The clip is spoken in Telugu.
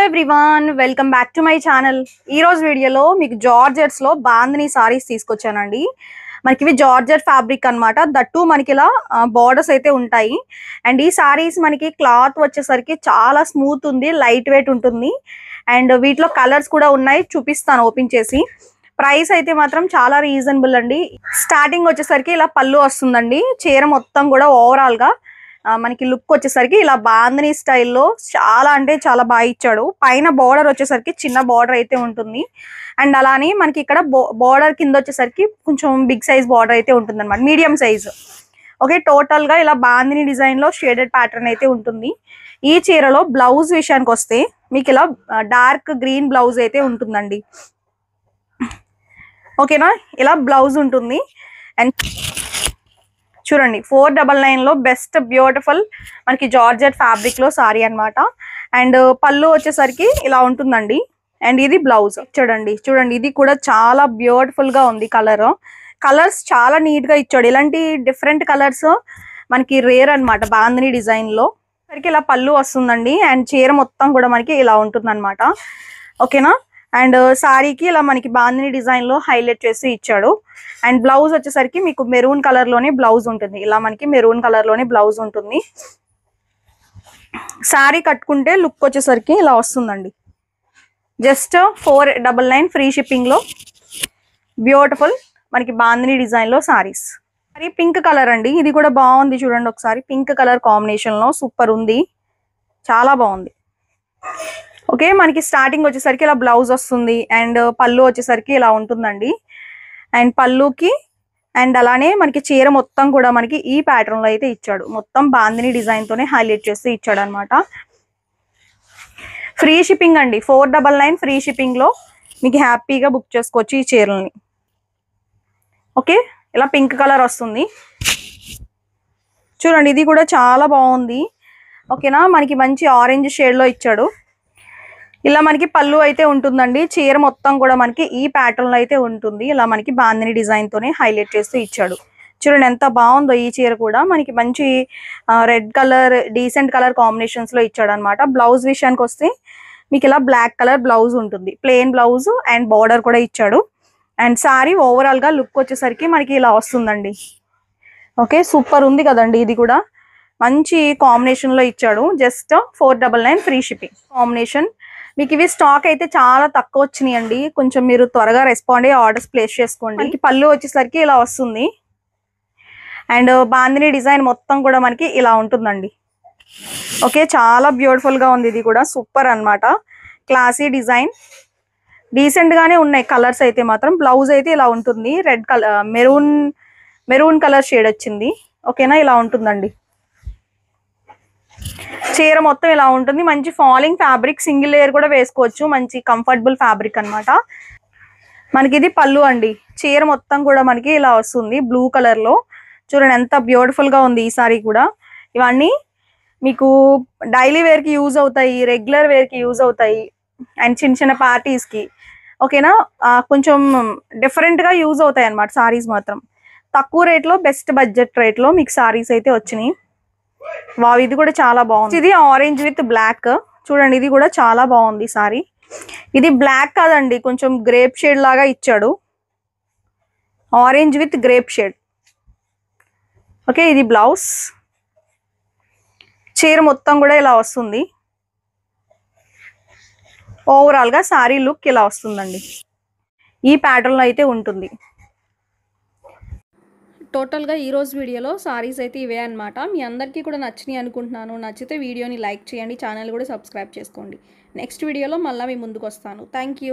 Everyone, welcome back to my channel. ఈ రోజు వీడియోలో మీకు జార్జెట్స్ లో బాందిని సారీస్ తీసుకొచ్చానండి. మనకి ఇవి జార్జెట్ ఫ్యాబ్రిక్ అన్నమాట. దట్టు మనకి ఇలా బోర్డర్స్ అయితే ఉంటాయి. అండ్ ఈ సారీస్ మనకి క్లాత్ వచ్చేసరికి చాలా స్మూత్ ఉంది, లైట్ వెయిట్ ఉంటుంది. అండ్ వీటిలో కలర్స్ కూడా ఉన్నాయి, చూపిస్తాను ఓపెన్ చేసి. ప్రైస్ అయితే మాత్రం చాలా రీజనబుల్ అండి. స్టార్టింగ్ వచ్చేసరికి ఇలా పళ్ళు వస్తుందండి. చీర మొత్తం కూడా ఓవరాల్ గా మనకి లుక్ వచ్చేసరికి ఇలా బాందిని స్టైల్లో చాలా అంటే చాలా బాగా ఇచ్చాడు. పైన బోర్డర్ వచ్చేసరికి చిన్న బోర్డర్ అయితే ఉంటుంది. అండ్ అలానే మనకి ఇక్కడ బోర్డర్ కింద వచ్చేసరికి కొంచెం బిగ్ సైజ్ బోర్డర్ అయితే ఉంటుంది అనమాట, మీడియం సైజ్. ఓకే, టోటల్ గా ఇలా బాందిని డిజైన్ లో షేడెడ్ ప్యాటర్న్ అయితే ఉంటుంది. ఈ చీరలో బ్లౌజ్ విషయానికి వస్తే మీకు ఇలా డార్క్ గ్రీన్ బ్లౌజ్ అయితే ఉంటుందండి. ఓకేనా, ఇలా బ్లౌజ్ ఉంటుంది. అండ్ చూడండి 499 లో బెస్ట్ బ్యూటిఫుల్ మనకి జార్జెట్ ఫ్యాబ్రిక్ లో సారీ అన్నమాట. అండ్ పళ్ళు వచ్చేసరికి ఇలా ఉంటుందండి. అండ్ ఇది బ్లౌజ్ చూడండి. ఇది కూడా చాలా బ్యూటిఫుల్ గా ఉంది. కలర్స్ చాలా నీట్ గా ఇచ్చాడు. ఇలాంటి డిఫరెంట్ కలర్స్ మనకి రేర్ అన్నమాట బాందిని డిజైన్ లో. సరికి ఇలా పళ్ళు వస్తుందండి. అండ్ చీర మొత్తం కూడా మనకి ఇలా ఉంటుంది అనమాట. ఓకేనా, అండ్ సారీకి ఇలా మనకి బాందిని డిజైన్ లో హైలైట్ చేసి ఇచ్చాడు. అండ్ బ్లౌజ్ వచ్చేసరికి మీకు మెరూన్ కలర్ లోనే బ్లౌజ్ ఉంటుంది. ఇలా మనకి మెరూన్ కలర్ లోనే బ్లౌజ్ ఉంటుంది. సారీ కట్టుకుంటే లుక్ వచ్చేసరికి ఇలా వస్తుందండి. జస్ట్ 499 ఫ్రీ షిప్పింగ్ లో బ్యూటిఫుల్ మనకి బాందిని డిజైన్ లో సారీస్. మరి పింక్ కలర్ అండి, ఇది కూడా బాగుంది. చూడండి ఒకసారి, పింక్ కలర్ కాంబినేషన్ లో సూపర్ ఉంది, చాలా బాగుంది. ఓకే, మనకి స్టార్టింగ్ వచ్చేసరికి ఇలా బ్లౌజ్ వస్తుంది. అండ్ పళ్ళు వచ్చేసరికి ఇలా ఉంటుందండి. అండ్ పళ్ళుకి అండ్ అలానే మనకి చీర మొత్తం కూడా మనకి ఈ ప్యాటర్న్ లో అయితే ఇచ్చాడు. మొత్తం బాందిని డిజైన్ తోనే హైలైట్ చేసి ఇచ్చాడు అనమాట. ఫ్రీ షిప్పింగ్ అండి, 499 ఫ్రీ షిప్పింగ్ లో మీకు హ్యాపీగా బుక్ చేసుకోవచ్చు ఈ చీరల్ని. ఓకే, ఇలా పింక్ కలర్ వస్తుంది. చూడండి, ఇది కూడా చాలా బాగుంది. ఓకేనా, మనకి మంచి ఆరెంజ్ షేడ్ లో ఇచ్చాడు. ఇలా మనకి పళ్ళు అయితే ఉంటుందండి. చీర మొత్తం కూడా మనకి ఈ ప్యాటర్న్ లో అయితే ఉంటుంది. ఇలా మనకి బాందిని డిజైన్ తోనే హైలైట్ చేస్తూ ఇచ్చాడు. చూడండి ఎంత బాగుందో. ఈ చీర కూడా మనకి మంచి red colour, decent colour combinations లో ఇచ్చాడు అనమాట. బ్లౌజ్ విషయానికి వస్తే మీకు ఇలా బ్లాక్ కలర్ బ్లౌజ్ ఉంటుంది, ప్లెయిన్ బ్లౌజ్ అండ్ బార్డర్ కూడా ఇచ్చాడు. అండ్ సారీ ఓవరాల్ గా లుక్ వచ్చేసరికి మనకి ఇలా వస్తుందండి. ఓకే, సూపర్ ఉంది కదండి. ఇది కూడా మంచి కాంబినేషన్ లో ఇచ్చాడు. Just 499 free shipping combination. మీకు ఇవి స్టాక్ అయితే చాలా తక్కువ వచ్చినాయి అండి. కొంచెం మీరు త్వరగా రెస్పాండ్ అయ్యి ఆర్డర్స్ ప్లేస్ చేసుకోండి. మనకి పళ్ళు వచ్చేసరికి ఇలా వస్తుంది. అండ్ బాందిని డిజైన్ మొత్తం కూడా మనకి ఇలా ఉంటుందండి. ఓకే, చాలా బ్యూటిఫుల్ గా ఉంది. ఇది కూడా సూపర్ అన్నమాట. క్లాసీ డిజైన్, డీసెంట్ గానే ఉన్నాయి కలర్స్ అయితే మాత్రం. బ్లౌజ్ అయితే ఇలా ఉంటుంది, red colour maroon colour shade వచ్చింది. ఓకేనా, ఇలా ఉంటుందండి. చీర మొత్తం ఇలా ఉంటుంది. మంచి ఫాలింగ్ ఫ్యాబ్రిక్, సింగిల్ లేయర్ కూడా వేసుకోవచ్చు. మంచి కంఫర్టబుల్ ఫ్యాబ్రిక్ అన్నమాట. మనకి ఇది పళ్ళు అండి. చీర మొత్తం కూడా మనకి ఇలా వస్తుంది బ్లూ కలర్ లో. చూడండి ఎంత బ్యూటిఫుల్ గా ఉంది ఈ సారీ కూడా. ఇవన్నీ మీకు డైలీ వేర్ కి యూజ్ అవుతాయి, రెగ్యులర్ వేర్ కి యూజ్ అవుతాయి, అండ్ చిన్న చిన్న పార్టీస్ కి. ఓకేనా, కొంచెం డిఫరెంట్ గా యూజ్ అవుతాయి అన్నమాట సారీస్ మాత్రం. తక్కువ రేట్ లో బెస్ట్ బడ్జెట్ రేట్ లో మీకు సారీస్ అయితే వచ్చినాయి. వావ్, ఇది కూడా చాలా బాగుంది. ఇది ఆరెంజ్ విత్ బ్లాక్. చూడండి, ఇది కూడా చాలా బాగుంది సారీ. ఇది బ్లాక్ కాదండి, కొంచెం గ్రేప్ షేడ్ లాగా ఇచ్చాడు. Orange with grape shade. Okay, ఇది బ్లౌజ్. చీర మొత్తం కూడా ఇలా వస్తుంది. ఓవరాల్ గా సారీ లుక్ ఇలా వస్తుందండి. ఈ ప్యాటర్న్ లో అయితే ఉంటుంది. టోటల్గా ఈరోజు వీడియోలో సారీస్ అయితే ఇవే అనమాట. మీ అందరికీ కూడా నచ్చినాయి అనుకుంటున్నాను. నచ్చితే వీడియోని లైక్ చేయండి, ఛానల్ కూడా సబ్స్క్రైబ్ చేసుకోండి. నెక్స్ట్ వీడియోలో మళ్ళీ మీ ముందుకు వస్తాను. Thank you.